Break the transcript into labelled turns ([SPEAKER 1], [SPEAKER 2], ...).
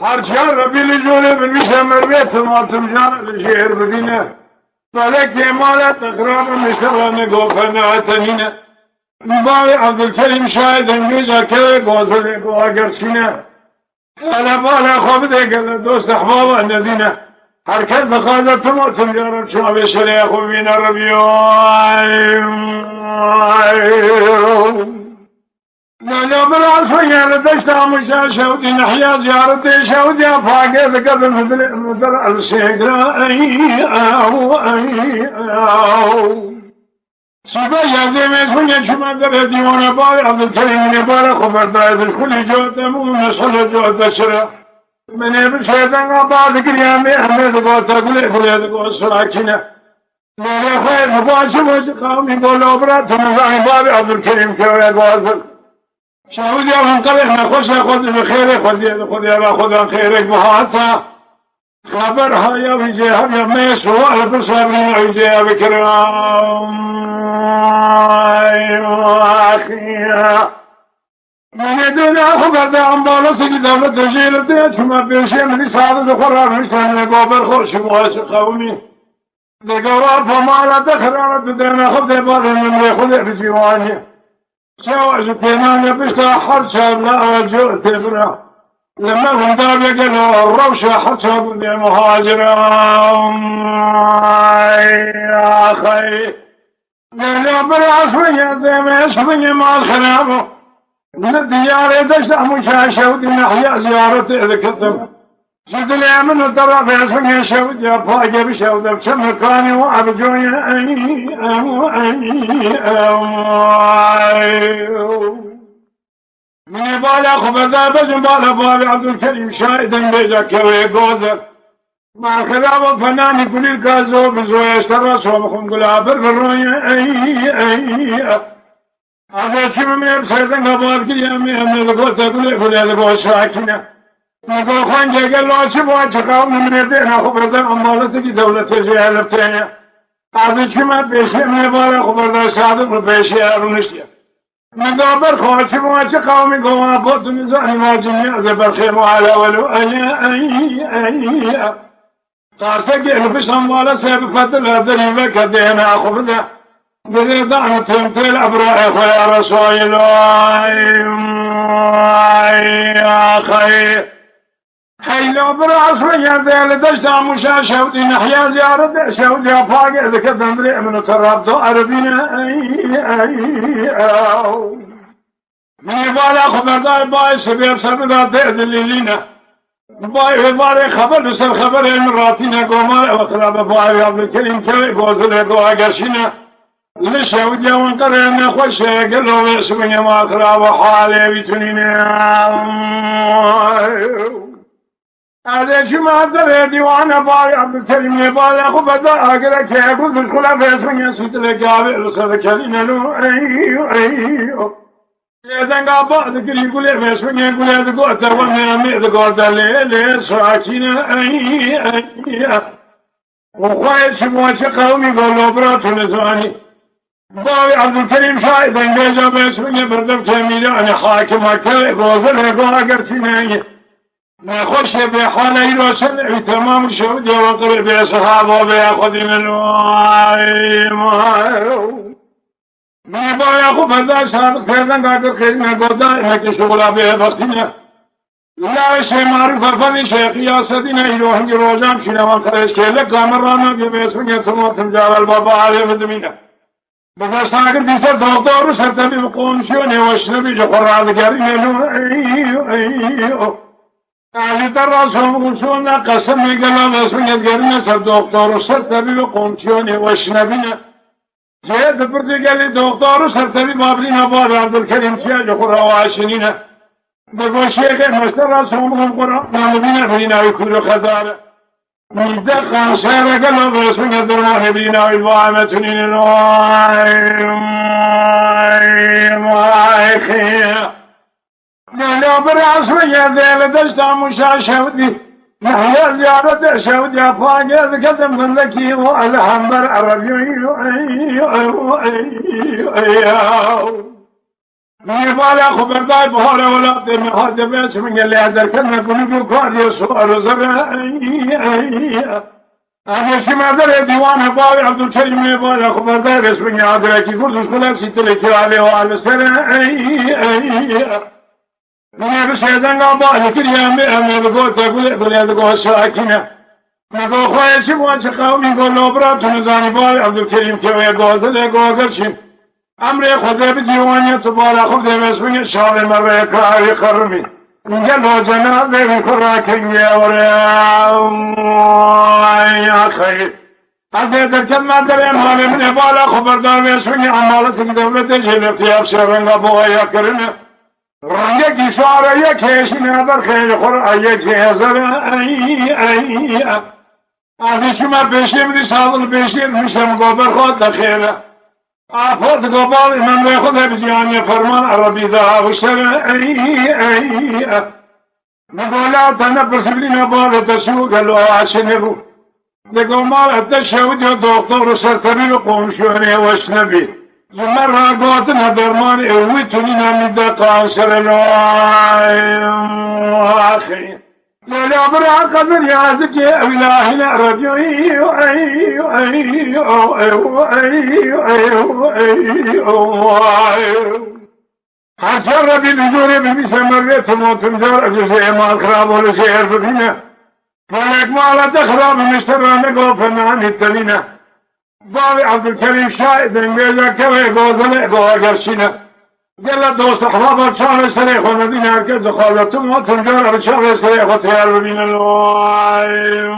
[SPEAKER 1] هرچه ربی لجوله بنویسه مرویت ماتم جان لشهر بدینه فلک امالت اقرام مشتغل نگوفن آتنینه مباوی عبدالکریم شاید انجوزا که گوزل گواگر سینه حالا بالا خواب دیگه دوست احباب اندینه هرکس بخواهد ماتم جان شما بشری خوبین لا براس ويانا دشتا مشا شودي نحيا زيارتي شودي افاقي ذكر مثل السيقرا سبايا زي ما يسمي شما در ديوانا باي عبد الكريم نبارا خبر دايد كل جوتا مو نسل جوتا سرا من ابن شيطان بعد كريامي احمد قوتا كل قوت سراكينا لا خير مباشر وجه قومي بولو برا تنزعي بابي عبد الكريم كوي قوات شاودي من قبل ما خوش خود بخير خدا خيرك بهاتا خبرها يا وجهها يا ميس وعلى بصابرين وجهها بكرام اخيا من دون خبر ده عم بالس دولة تجيل شما بيشي من سعادة قرار مشتن لقابر خوش مواش قومي لقرار فما لا دخلنا بدنا خذ بار من ياخذ في جواني سواء كمان يبشتها حرشة لا أرجو تبرا لما هم داب يقلوا الروشة حرشة بني مهاجرة يا أخي لا بالعصرية زي ما يسمي مع الخنابه من الديار يدشتها مشاشة ودي نحيا زيارة إذا كتب جد اليمن وترى في اسمي شود يا فاقي بشود بشم مكاني وأرجوني من يبالي خبر بجن بالا بالي عبد الكريم شاهدا بيجا كوي قوزر مع خلاب الفنان كل الكازو بزوي اشترس وبخم قلابر بالروي هذا شو من يبسيطن قبال كريامي من القوة تقول كل القوة شاكنا نقول خان جاء الله شبوا شقاوم من الدين خبردان أمالتك دولة الجهة الثانية هذا شما بيشي من يبالي خبردان صادق بيشي أرونشيا نقابر خواه شبوا شقاومي قوما بوت نزاحي ماجنيا زبر خيمو على ولو قارسك يلفش أموالا سيب فتل هدري وكدينا خبردان بريدان تمثيل أبرائي خويا رسول الله يا خير حيلو براس ويا ذيل دشتا مشا شودي نحيا زيارة شودي أفاقي ذكا تندري من ترابطو عربينا من يبالي خبردار باي سبيب سبدا تأذ الليلينا باي يبالي خبر بسر خبر المراتينا قوما وقرابة باي عبد الكريم كوي قوزل قوها قرشينا لشودي وانقرنا خوش قلو بيسويني ما قرابة حالي بيتنينا هذا شما دري ديوانا باي عبد الكريم يبالي أخو بدا أقرأك يقول تشكلا بيسويني سويت لكابي لصدكالين لو إذن قابا ذكري يقول بيسويني يقول يدقوا ترونا ميدقوا دليل ساكينا وخواهي شموات قومي قولوا براتو نزواني باوي عبد الكريم شاهد انجازا بيسويني بردم كميلاني حاكم اكتر روزل هقوها قرتيني ما خوش بحالة يروسل تمام شهود وقر بأصحابه بيأخذين الوايم ما باوي اخو بدا سابق فردن قادر خيرنا قودا انك شغلا بيه بختنا لا شيء معروف فني شيخ ياسدنا إلوهم روزام شنوان خريش كيلك قامرانا بيسويني ثموتم جاوال بابا عليه مدمينة بس أنا كنت يصير دكتور سرتبي بقومشوني واشنبي جفر على كريم علي تراسهم قومشونا قسم يقلوا بس من يتقرنا سر دكتور سرتبي بقومشوني واشنبينا جهد برجي قال لي دكتور سرتبي بابرينا بابي عبد الكريم سيا جفر واشنينا بقول شيخ مستر راسهم قوم قرأ نبينا فينا يكونوا خزارة دقا سيرك اللبس من الدرمان بينا والبامتنين الوايخي لو براس من يزيل دشتا مشاشودي نحيا زيارة شودي فاقد قدم من لكي والحمر عربي نيبالا خبرداي بحوله ولا تنهاد بيش من اللي هذا الكلمة قلوب كاري سؤال زرع أنا شما در ديوان باوي عبد الكريم نيبالا خبرداي بيش من يادركي قردوش كلا سيتلكي عليه وعلى سرع من بسيدان قابا كريامي أنا بقول تقول يدقوا ساكنة نقول خويا شبوان شقاومي قول له برات نزاني باوي عبد الكريم كوي قول تلقوا قرشين أمري خذ بديوانية تبالا خذ باسمي شعر مرة كاري خرمي قالوا جنازة من كراكن يا يا خير أزيد الكلمة درين هالي من إبالا خبردار باسمي عمالة سكدولة جيلة في أبشر رنقبوها يا كرمي رنگی شعر یک هشین در خیلی خور یک هزار آدی شما پیشیم دی سال پیشیم میشم گوبر خود دخیله آفات گوبر من به خود بیانی فرمان عربی دا وشر نقولا تنا پسیبلی نبال تشو گلو آشنه بو نگو مال اتشو جو دکتر سر طبیب قومشونه وشنبی مرة قوتنا درمان اويتوني نمدا قانسر الواخي لا برا قدر يازك يا إلهنا رجعي حسر بنزوري بمسمرية موتن جار أجزاء ما الخراب ولا سير بفينا فلك ما لا تخراب مشترانا قوفنا التلينا باوي عبد الكريم شاهد انجيزا كوي قوزنه قوغرشينه قال دوست احباب شهر سريخ ومدينة هركز خالتهم وتنجار بشهر سريخ وتيار بين الواي